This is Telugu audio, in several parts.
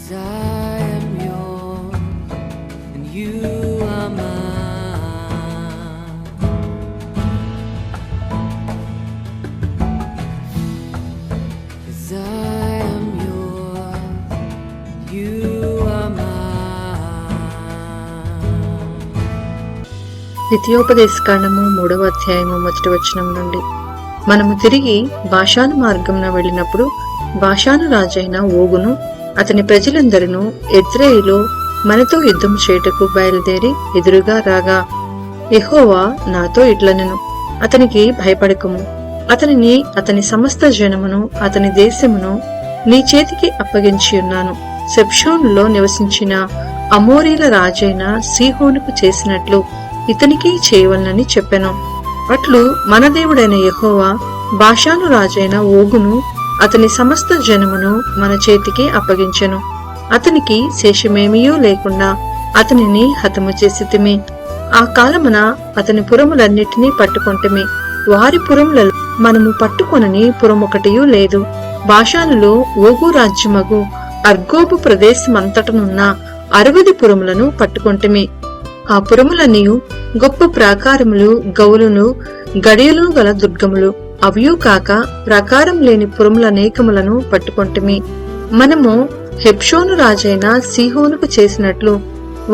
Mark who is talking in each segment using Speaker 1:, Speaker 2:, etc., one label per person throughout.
Speaker 1: 'Cause I am yours and you are mine. 'Cause I am yours, you are mine.
Speaker 2: ద్వితీయోపదేశకాండము 3వ అధ్యాయము 1వ వచనం నుండి. మనము తిరిగి బాషాను మార్గంన వెళ్ళినప్పుడు బాషాను రాజైన ఓగును అతని ప్రజలందరూ ఎద్రెయిలో మనతో యుద్ధం చేయుటకు బయలుదేరి ఎదురుగా రాగా, యెహోవా నాతో ఇట్లనెను, అతనికి భయపడకుము, అతనిని అతని సమస్త జనమును అతని దేశమును నీ చేతికి అప్పగించి ఉన్నాను. సెబ్షోనులో నివసించిన అమోరీల రాజైన సీహోనుకు చేసినట్లు ఇతనికి చేయవలనని చెప్పెను. అట్లు మన దేవుడైన యెహోవా బాషాను రాజైన ఓగును అతని సమస్త జనమును మన చేతికి అప్పగించెను. అతనికి శేషమేమియూ లేకుండా అతనిని హతము చేసితిమి. ఆ కాలమున అతని పురములన్నిటినీ పట్టుకొంటిమి. వారి పురములలో మనము పట్టుకొనని పురమొకటియూ లేదు. బాషానులో ఓగు రాజ్యమగు అర్గోబు ప్రదేశమంతటనున్న 60 పురములను పట్టుకొంటిమి. ఆ పురములన్నీయు గొప్ప ప్రాకారములు, గౌలును, గడియలను గల దుర్గములు. అవియూ కాక ప్రాకారం లేని పురములనేకములను పట్టుకొంటిమి. మనము హెబ్షోను రాజైన సీహోనుకు చేసినట్లు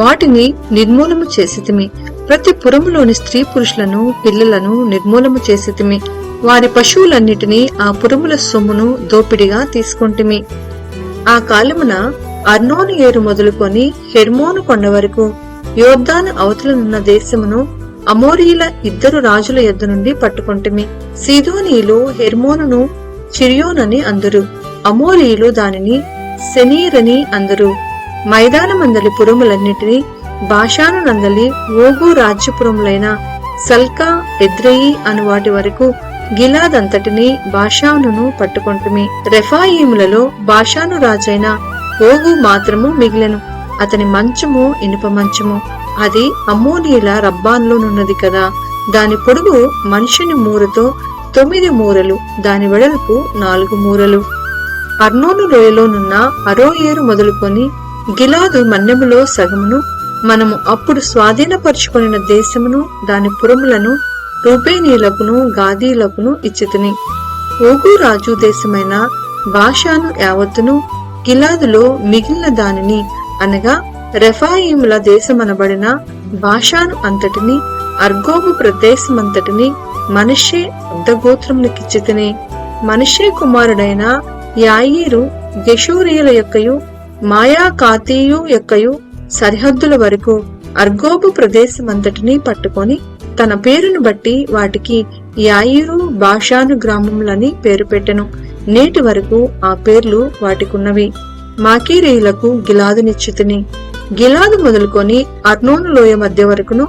Speaker 2: వాటిని నిర్మూలము చేసితిమి. ప్రతి పురములోని స్త్రీ పురుషులను, పిల్లలను నిర్మూలము చేసితిమి. వారి పశువులన్నిటినీ ఆ పురముల సొమ్మును దోపిడిగా తీసుకొంటిమి. ఆ కాలమున అర్నోను ఏరు మొదలుకొని హెర్మోను కొండ వరకు యోర్దాను అవతలనున్న దేశమును అమోరీల 2 రాజుల యొద్ద నుండి పట్టుకొంటిమి. సీదోనీయులు హెర్మోనును చిరియోనని అందురు, అమోరీయులు దానిని సెనీరని అందురు. మైదానమందలి పురములన్నిటినీ బాషాను నందలి ఓగు రాజ్యపురములైన సల్కా, ఎద్రెయి అను వాటి వరకు గిలాదంతటిని బాషానును పట్టుకొంటిమి. రెఫాయీములలో బాషాను రాజైన ఓగు మాత్రము మిగిలెను. అతని మంచము ఇనుప మంచము. అది అమ్మోనీయుల రబ్బాన్లోనున్నది కదా. దాని పొడుగు మనిషిని మూరతో 9 మూరలు, దాని వెడల్పు 4 మూరలు. అర్నోను లోయలోనున్న అరోయేరు మొదలుకొని గిలాదు మన్యములో సగమును మనము అప్పుడు స్వాధీనపరుచుకొనిన దేశమును దాని పురములను రూబేనీయులకును గాదీయులకును ఇచ్చితిని. ఓగు రాజు దేశమైన బాషాను యావత్తును, గిలాదులో మిగిలిన దానిని అనగా రెఫాయిముల దేశమనబడిన బాషాను అంతటిని, అర్గోబు ప్రదేశమంతటిని మనష్షే అర్ధగోత్రములకిచ్చితిని. మనష్షే కుమారుడైన యాయీరు గెషూరీయుల యొక్కయు మాయాకాతీయు యొక్కయు సరిహద్దుల వరకు అర్గోబు ప్రదేశమంతటిని పట్టుకొని తన పేరును బట్టి వాటికి యాయీరు బాషాను గ్రామములని పేరు పెట్టెను. నేటి వరకు ఆ పేర్లు వాటికున్నవి. మాకీరీయులకు గిలాదునిచ్చితిని. గిలాదు మొదలుకొని అర్నోను లోయ మధ్య వరకును,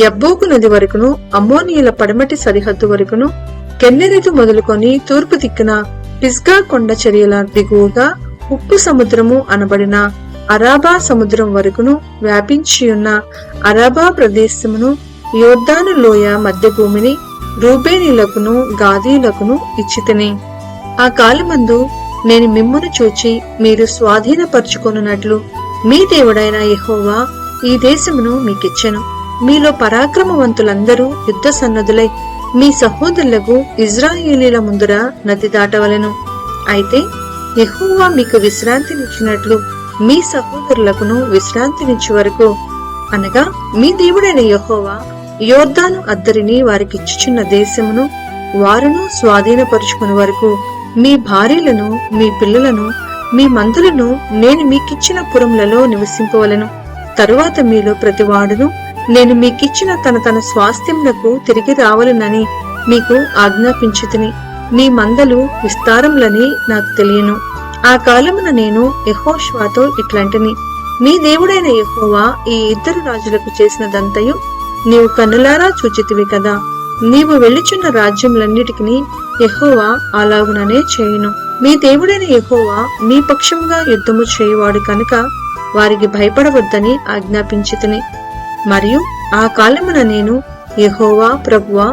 Speaker 2: యబ్బోకు నది వరకును, అమ్మోనీయుల పడమటి సరిహద్దు వరకును, కెన్నెరెతు మొదలుకొని తూర్పు దిక్కున పిస్గా కొండ చర్యల దిగువగా ఉప్పు సముద్రము అనబడిన అరాబా సముద్రం వరకును వ్యాపించియున్న అరాబా ప్రదేశమును, యోర్దాను లోయ మధ్య భూమిని రూబేనీయులకును గాదీయులకును ఇచ్చితిని. ఆ కాలమందు నేను మిమ్మును చూచి మీరు స్వాధీనపరుచుకొనున్నట్లు మీ దేవుడైన యెహోవా ఈ దేశమును మీకిచ్చెను. మీలో పరాక్రమవంతులందరూ యుద్ధ సన్నద్ధులై మీ సహోదరులకు ఇజ్రాయేలీల ముందర నది దాటవలెను. అయితే యెహోవా మీకు విశ్రాంతినిచ్చినట్లు మీ సహోదరులకును విశ్రాంతినిచ్చు వరకు, అనగా మీ దేవుడైన యెహోవా యోర్దాను అద్దరిని వారికిచ్చుచున్న దేశమును వారును స్వాధీనపరుచుకుని వరకు మీ భార్యలను, మీ పిల్లలను, మీ మందులను నేను మీకిచ్చిన పురములలో నివసింపవలెను. తరువాత మీలో ప్రతివాడును నేను మీకిచ్చిన తన స్వాస్థ్యములకు తిరిగి రావాలనని మీకు ఆజ్ఞాపించితిని. మీ మందలు విస్తారములని నాకు తెలియను. ఆ కాలమున నేను యెహోషువతో ఇట్లాంటిని, మీ దేవుడైన యెహోవా ఈ 2 రాజులకు చేసినదంతయు నీవు కన్నులారా చూచితివి కదా. నీవు వెళ్ళుచున్న రాజ్యములన్నిటికీ యెహోవా అలాగుననే చేయును. మీ దేవుడైన యెహోవా మీ పక్షముగా యుద్ధము చేయువాడు కనుక వారికి భయపడవద్దని ఆజ్ఞాపించితిని. మరియు ఆ కాలమున నేను, యెహోవా ప్రభువా,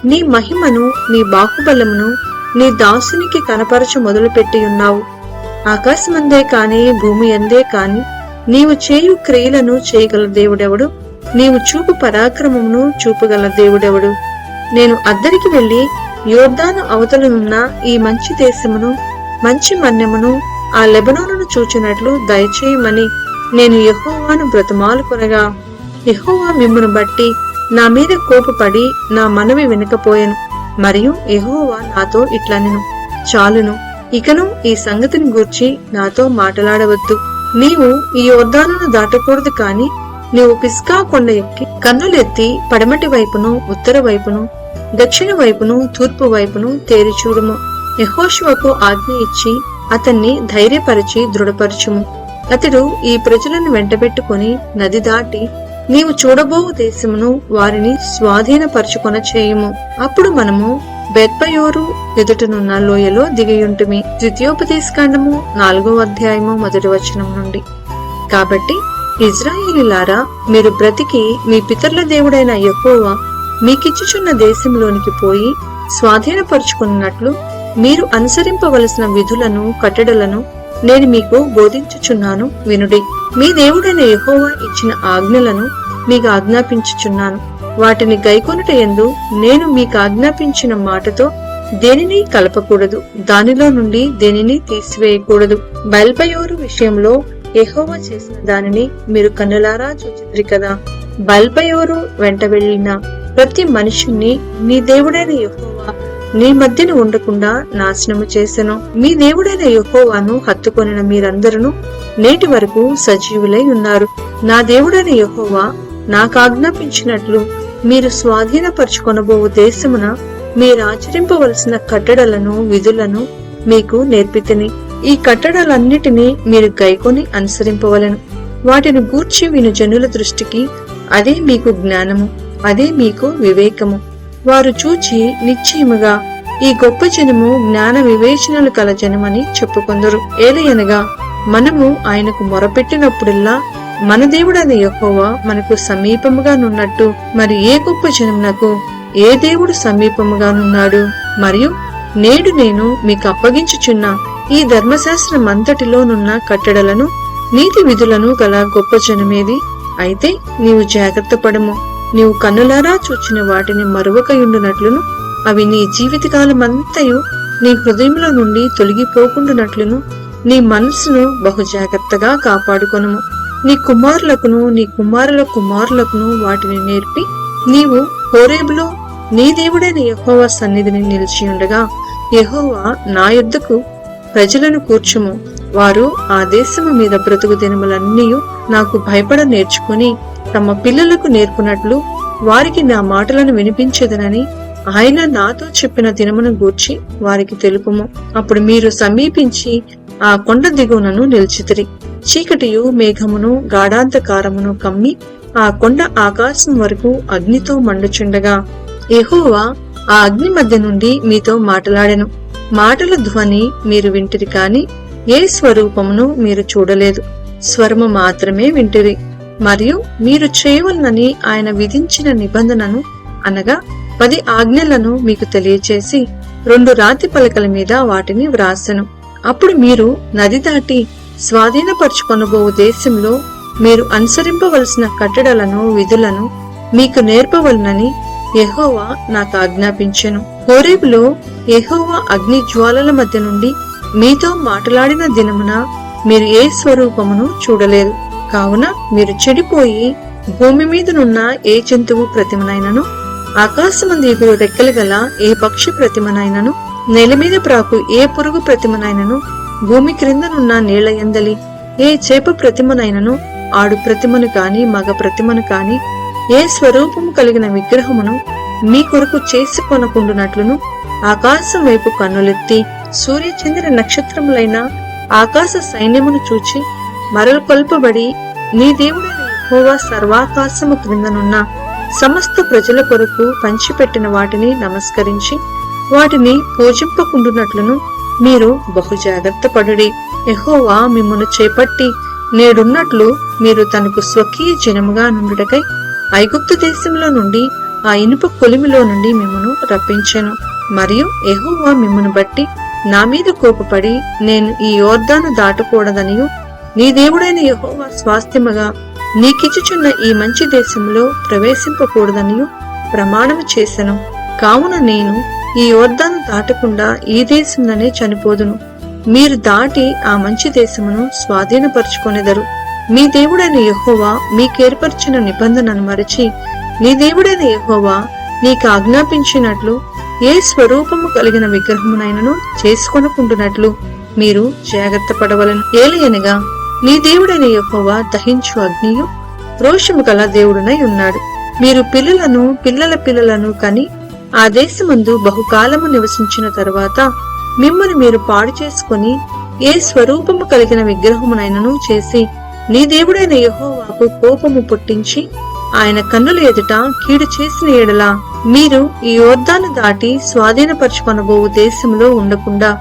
Speaker 2: నీ మహిమను, నీ బాహుబలమును నీ దాసునికి కనపరచ మొదలుపెట్టి ఉన్నావు. ఆకాశమందే కాని భూమి అందే కాని నీవు చేయు క్రియలను చేయగల దేవుడెవడు? నీవు చూపు పరాక్రమమును చూపగల దేవుడెవడు? నేను అద్దరికి వెళ్లి యోర్దాను అవతలనున్న ఈ మంచి దేశమును మంచి మన్యమును ఆ లెబనోనును చూచినట్లు దయచేయమని నేను యెహోవాను బ్రతమాలుకొనగా, యెహోవా మిమ్మును బట్టి నా మీద కోపపడి నా మనవి వినకపోయెను. మరియు యెహోవా నాతో ఇట్లనెను, చాలును, ఇకను ఈ సంగతిని గూర్చి నాతో మాట్లాడవద్దు. నీవు ఈ యోర్దానును దాటకూడదు కాని నీవు పిస్కా కొండ ఎక్కి కన్నులెత్తి పడమటి వైపును ఉత్తర వైపును దక్షిణ వైపును తూర్పు వైపును తేరి చూడుము. యెహోషువకు ఆజ్ఞ ఇచ్చి అతన్ని ధైర్యపరిచి దృఢపరచుము. అతడు ఈ ప్రజలను వెంటబెట్టుకుని నది దాటి నీవు చూడబోవు దేశమును వారిని స్వాధీనపరచుకొన చేయుము. అప్పుడు మనము బెత్పయోరు ఎదుటనున్న లోయలో దిగియుంటిమి. ద్వితీయోపదేశకాండము 4వ అధ్యాయము 1వ వచనం నుండి. కాబట్టి ఇజ్రాయేలీలారా, మీరు బ్రతికి మీ పితరుల దేవుడైన యెహోవా మీకిచ్చుచున్న దేశంలోనికి పోయి స్వాధీనపరుచుకున్నట్లు మీరు అనుసరింపవలసిన విధులను కట్టడలను నేను మీకు బోధించుచున్నాను వినుడి. మీ దేవుడైన యెహోవా ఇచ్చిన ఆజ్ఞలను మీకు ఆజ్ఞాపించుచున్నాను. వాటిని గైకొనుట యందు నేను మీకు ఆజ్ఞాపించిన మాటతో దేనిని కలపకూడదు, దానిలో నుండి దేనిని తీసివేయకూడదు. బయల్పయోరు విషయంలో యెహోవా చేసిన దానిని మీరు కన్నులారా చూచిద్రి కదా. బయల్పయోరు వెంట వెళ్లిన ప్రతి మనుషుణ్ణి నీ దేవుడైన యెహోవా నీ మధ్యన ఉండకుండా నాశనము చేసెను. మీ దేవుడైన యెహోవాను హత్తుకొనిన మీరందరూ నేటి వరకు సజీవులై ఉన్నారు. నా దేవుడైన యెహోవా నాకాజ్ఞాపించినట్లు మీరు స్వాధీనపరచుకొనబోవు దేశమున మీరాచరింపవలసిన కట్టడలను విధులను మీకు నేర్పితిని. ఈ కట్టడలన్నిటినీ మీరు గైకొని అనుసరింపవలెను. వాటిని గూర్చి విను జనుల దృష్టికి అదే మీకు జ్ఞానము, అదే మీకు వివేకము. వారు చూచి నిశ్చయముగా ఈ గొప్ప జనము జ్ఞాన వివేచనలు కల జనమని చెప్పుకొందరు. ఏలయనగా మనము ఆయనకు మొరపెట్టినప్పుడల్లా మన దేవుడైన యెహోవా మనకు సమీపముగానున్నట్టు మరి ఏ గొప్ప జనమునకు ఏ దేవుడు సమీపముగానున్నాడు? మరియు నేడు నేను మీకు అప్పగించుచున్న ఈ ధర్మశాస్త్రమంతటిలోనున్న కట్టడలను నీతి విధులను గల గొప్ప జనమేది? అయితే నీవు జాగ్రత్త పడము. నీవు కన్నులారా చూచిన వాటిని మరువకయుండునట్లును అవి నీ జీవితకాలమంతయు నీ హృదయంలో నుండి తొలగిపోకుండునట్లును నీ మనస్సును బహు జాగ్రత్తగా కాపాడుకొనుము. నీ కుమారులకును నీ కుమారుల కుమారులకును వాటిని నేర్పి నీవు హోరేబులో నీ దేవుడైన యెహోవా సన్నిధిని నిలిచియుండగా యెహోవా నా యొద్దకు ప్రజలను కూర్చుము. వారు ఆ దేశము మీద బ్రతుకు దినములన్నీ నాకు భయపడ నేర్చుకుని తమ పిల్లలకు నేర్పునట్లు వారికి నా మాటలను వినిపించేదనని ఆయన నాతో చెప్పిన దినమును గూర్చి వారికి తెలుపుము. అప్పుడు మీరు సమీపించి ఆ కొండ దిగువనను నిలిచితిరి. చీకటియు మేఘమును గాఢాంధకారమును కమ్మి ఆ కొండ ఆకాశం వరకు అగ్నితో మండుచుండగా యెహోవా ఆ అగ్ని మధ్య నుండి మీతో మాటలాడెను. మాటల ధ్వని మీరు వింటిరి కాని ఏ స్వరూపమును మీరు చూడలేదు, స్వరము మాత్రమే వింటిరి. మరియు మీరు చేయవలనని ఆయన విధించిన నిబంధనను అనగా 10 ఆజ్ఞలను మీకు తెలియచేసి 2 రాతి పలకల మీద వాటిని వ్రాసెను. అప్పుడు మీరు నది దాటి స్వాధీనపరచుకొనబోవు దేశంలో మీరు అనుసరింపవలసిన కట్టడలను విధులను మీకు నేర్పవలనని యెహోవా నాకు ఆజ్ఞాపించెను. హోరేబులో యెహోవా అగ్ని జ్వాలల మధ్య నుండి మీతో మాట్లాడిన దినమున మీరు ఏ స్వరూపమును చూడలేదు. కావున మీరు చెడిపోయి భూమి మీదనున్న ఏ జంతువు ప్రతిమనైనను, ఆకాశమందు ఎగురు రెక్కలు గల ఏ పక్షి ప్రతిమనైనను, నేల మీద ప్రాకు ఏ పురుగు ప్రతిమనైనను, భూమి క్రిందనున్న నీళ్ల యందలి ఏ చేప ప్రతిమనైనను, ఆడు ప్రతిమను కాని మగ ప్రతిమను కాని ఏ స్వరూపము కలిగిన విగ్రహమును మీ కొరకు చేసుకొనకుండునట్లును ఆకాశం వైపు కన్నులెత్తి సూర్యచంద్ర నక్షత్రములైన ఆకాశ సైన్యమును చూచి మరలు కొల్పబడి నీ దేవుడైన యెహోవా సర్వాకాశము క్రిందనున్న సమస్త ప్రజల కొరకు పంచిపెట్టిన వాటిని నమస్కరించి వాటిని పూజింపకుండునట్లును మీరు బహు జాగ్రత్త పడుడి. యెహోవా మిమ్మును చేపట్టి నేడున్నట్లు మీరు తనకు స్వకీయ జనముగా నుండుటకై ఐగుప్తు దేశంలో నుండి ఆ ఇనుప కొలిమిలో నుండి మిమ్మును రప్పించెను. మరియు యెహోవా మిమ్మును బట్టి నా మీద కోపపడి నేను ఈ యోర్దాను దాటకూడదనియు నీ దేవుడైన యెహోవా స్వాస్థ్యముగా నీకిచ్చుచున్న ఈ మంచి దేశంలో ప్రవేశింపకూడదనియు ప్రమాణము చేసెను. కావున నేను ఈ యోర్దాను దాటకుండా ఈ దేశంలోనే చనిపోదును. మీరు దాటి ఆ మంచి దేశమును స్వాధీనపరుచుకొనెదరు. మీ దేవుడైన యెహోవా మీకేర్పరిచిన నిబంధనను మరచి నీ దేవుడైన యెహోవా నీకు ఆజ్ఞాపించినట్లు ఏ స్వరూపము కలిగిన విగ్రహమునైనను చేసుకొనకుండునట్లు మీరు జాగ్రత్త పడవలను. ఏలయనగా నీ దేవుడైన యెహోవా దహించు అగ్నియు రోషము గల దేవుడునై ఉన్నాడు. మీరు పిల్లలను పిల్లల పిల్లలను కని ఆ దేశమందు బహుకాలము నివసించిన తరువాత మిమ్మల్ని మీరు పాడు చేసుకుని ఏ స్వరూపము కలిగిన విగ్రహమునైనను చేసి నీ దేవుడైన యెహోవాకు కోపము పుట్టించి ఆయన కన్నుల ఎదుట కీడు చేసిన ఎడల మీరు ఈ యోర్దాను దాటి స్వాధీనపరచుకొనబోవు దేశంలో ఉండకుండా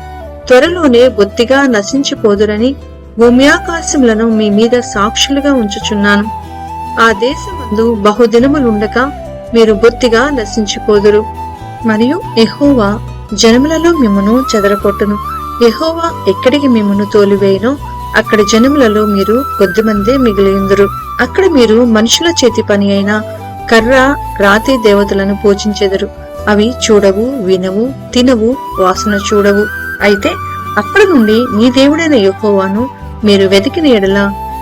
Speaker 2: త్వరలోనే బొత్తిగా నశించిపోదురని భూమ్యాకాశములను మీ మీద సాక్షులుగా ఉంచుచున్నాను. ఆ దేశమందు బహుదినములుండక మీరు బొత్తిగా నశించిపోదురు. మరియు యెహోవా జనములలో మిమ్మును చెదరగొట్టును. యెహోవా ఎక్కడికి మిమ్మును తోలివేయునో అక్కడ జనములలో మీరు కొద్దిమందే మిగిలియుందురు. అక్కడ మీరు మనుషుల చేతి పని అయిన కర్ర రాతి దేవతలను పూజించెదరు. అవి చూడవు, వినవు, తినవు, వాసన చూడవు. అయితే అక్కడ నుండి నీ దేవుడైన యెహోవాను మీరు వెతికిన ఎడల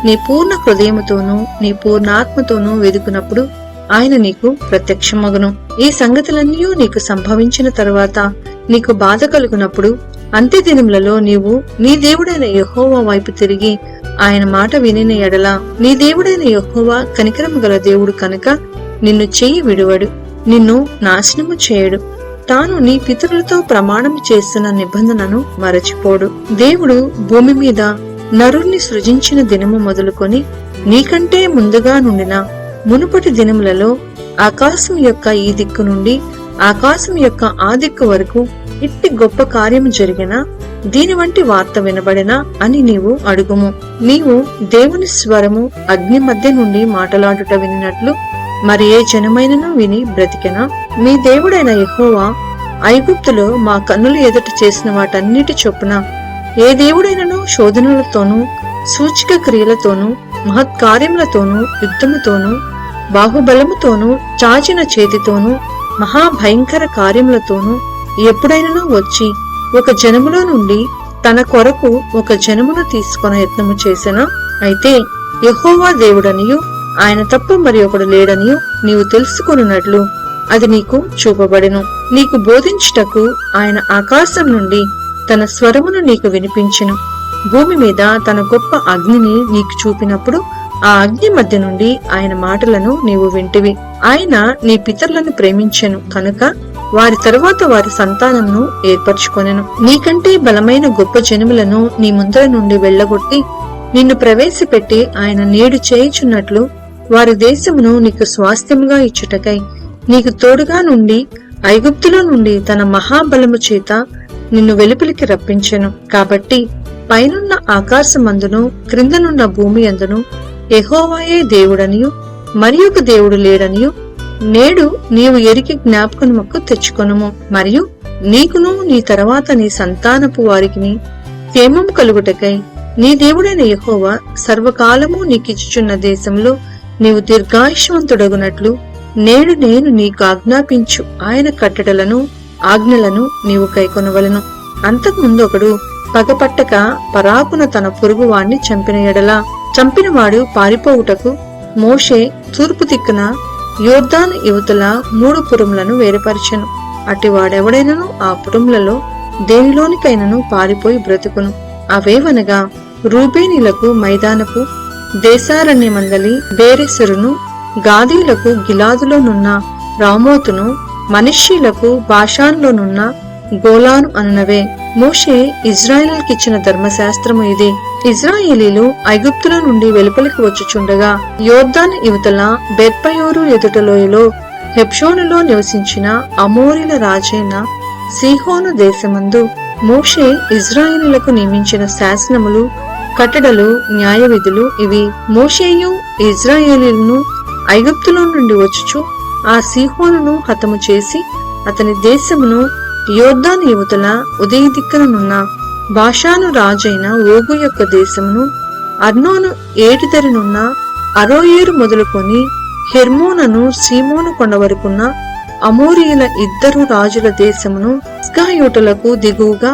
Speaker 2: నీ పూర్ణ హృదయముతోనూ నీ పూర్ణాత్మతోనూ వెదుకునప్పుడు ఆయన నీకు ప్రత్యక్షమగును. ఈ సంగతులన్నీ నీకు సంభవించిన తరువాత నీకు బాధ కలుగునప్పుడు అంత్య దినములలో నీవు నీ దేవుడైన యెహోవా వైపు తిరిగి ఆయన మాట వినిన ఎడల నీ దేవుడైన యెహోవా కనికరము గల దేవుడు కనుక నిన్ను చెయ్యి విడువడు, నిన్ను నాశనము చేయడు. తాను నీ పితరులతో ప్రమాణము చేస్తున్న నిబంధనను మరచిపోడు. దేవుడు భూమి మీద నరుణ్ణి సృజించిన దినము మొదలుకొని నీకంటే ముందుగా నుండిన మునుపటి దినములలో ఆకాశం యొక్క ఈ దిక్కు నుండి ఆకాశం యొక్క ఆ దిక్కు వరకు ఇట్టి గొప్ప కార్యము జరిగిన దీని వంటి వార్త వినబడినా అని నీవు అడుగుము. నీవు దేవుని స్వరము అగ్ని మధ్య నుండి మాటలాడుట వినినట్లు మరి ఏ జనమైనను విని బ్రతికెనా? మీ దేవుడైన యెహోవా ఐగుప్తులో మా కన్నుల ఎదుట చేసిన వాటన్నిటి చొప్పున ఏ దేవుడైనను శోధనలతోనూ సూచిక క్రియలతోనూ మహత్కార్యములతోనూ యుద్ధముతోనూ బాహుబలముతోనూ చాచిన చేతితోనూ మహాభయంకర కార్యములతోనూ ఎప్పుడైనను వచ్చి ఒక జనములో నుండి తన కొరకు ఒక జనమును తీసుకొన యత్నము చేసెనా? అయితే యెహోవా దేవుడనియు ఆయన తప్ప మరి ఒకడు లేడనియు నీవు తెలుసుకొనున్నట్లు అది నీకు చూపబడెను. నీకు బోధించుటకు ఆయన ఆకాశం నుండి తన స్వరమును నీకు వినిపించెను. భూమి మీద తన గొప్ప అగ్నిని నీకు చూపినప్పుడు ఆ అగ్ని మధ్య నుండి ఆయన మాటలను నీవు వింటివి. ఆయన నీ పితరులను ప్రేమించెను కనుక వారి తరువాత వారి సంతానమును ఏర్పరచుకొనెను. నీకంటే బలమైన గొప్ప జనములను నీ ముందర నుండి వెళ్లగొట్టి నిన్ను ప్రవేశపెట్టి ఆయన నేడు చేయుచున్నట్లు వారి దేశమును నీకు స్వాస్థ్యముగా ఇచ్చుటకై నీకు తోడుగా నుండి ఐగుప్తులో నుండి తన మహాబలము చేత నిన్ను వెలుపలికి రప్పించెను. కాబట్టి పైనున్న ఆకాశమందును క్రిందనున్న భూమి అందును యెహోవాయే దేవుడనియు మరి ఒక దేవుడు లేడనియు నేడు నీవు ఎరిగి జ్ఞాపకముకు తెచ్చుకొనుము. మరియు నీకును నీ తర్వాత నీ సంతానపు వారికి క్షేమము కలుగుటకై నీ దేవుడైన యెహోవా సర్వకాలము నీకిచ్చుచున్న దేశంలో నీవు దీర్ఘాయుష్మంతుడగునట్లు నేడు నేను నీకు ఆజ్ఞాపించు ఆయన కట్టడలను ఆజ్ఞలను నీవు కైకొనవలను. అంతకుముందు ఒకడు పగపట్టక పరాకున తన పొరుగువాణ్ణి చంపిన ఎడల చంపినవాడు పారిపోవుటకు మోషే తూర్పు దిక్కున యోర్దాను యువతల 3 పురములను వేరుపరచెను. అటివాడెవడైనను ఆ పురములలో దేనిలోనికైనను పారిపోయి బ్రతుకును. అవేవనగా రూబేనీలకు మైదానపు దేశారణ్యమందలి బేరెసరును, గాదీలకు గిలాదులోనున్న రామోతును, మనష్షీలకు బాషాన్లోనున్న గోలాను అనునవే. మోషే ఇజ్రాయేలుకిచ్చిన ధర్మశాస్త్రము ఇది. ఇజ్రాయేలీలు ఐగుప్తుల నుండి వెలుపలికి వచ్చుచుండగా యోర్దాను యువతల బెత్పయోరు ఎదుట లోయలో హెబ్షోనులో నివసించిన అమోరీల రాజైన సీహోను దేశమందు మోషే ఇజ్రాయేలీలకు నియమించిన శాసనములు, కట్టడలు, న్యాయ విధులు ఇవి. మోషేయు ఇజ్రాయేలీలను ఐగుప్తులో నుండి వచ్చుచు ఆ సీహోనును హతము చేసి అతని దేశమును యోర్దాను యువతల ఉదయ దిక్కుననున్న బాషాను రాజైన ఓగు యొక్క దేశమును, అర్నోను ఏటిదరినున్న అరోయేరు మొదలుకొని హెర్మోనను సీమోను కొండ వరకున్న అమోరీయుల 2 రాజుల దేశమును, స్కాయూటలకు దిగువగా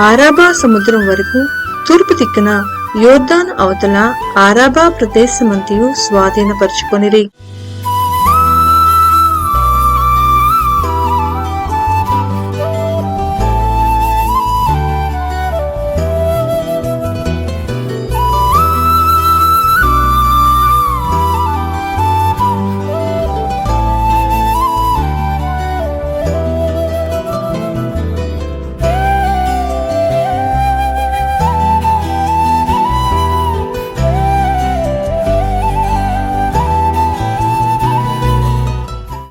Speaker 2: ఆరాబా సముద్రం వరకు తూర్పు దిక్కున యోర్దాను అవతల ఆరాబా ప్రదేశమంతయు స్వాధీనపరుచుకొనిరి.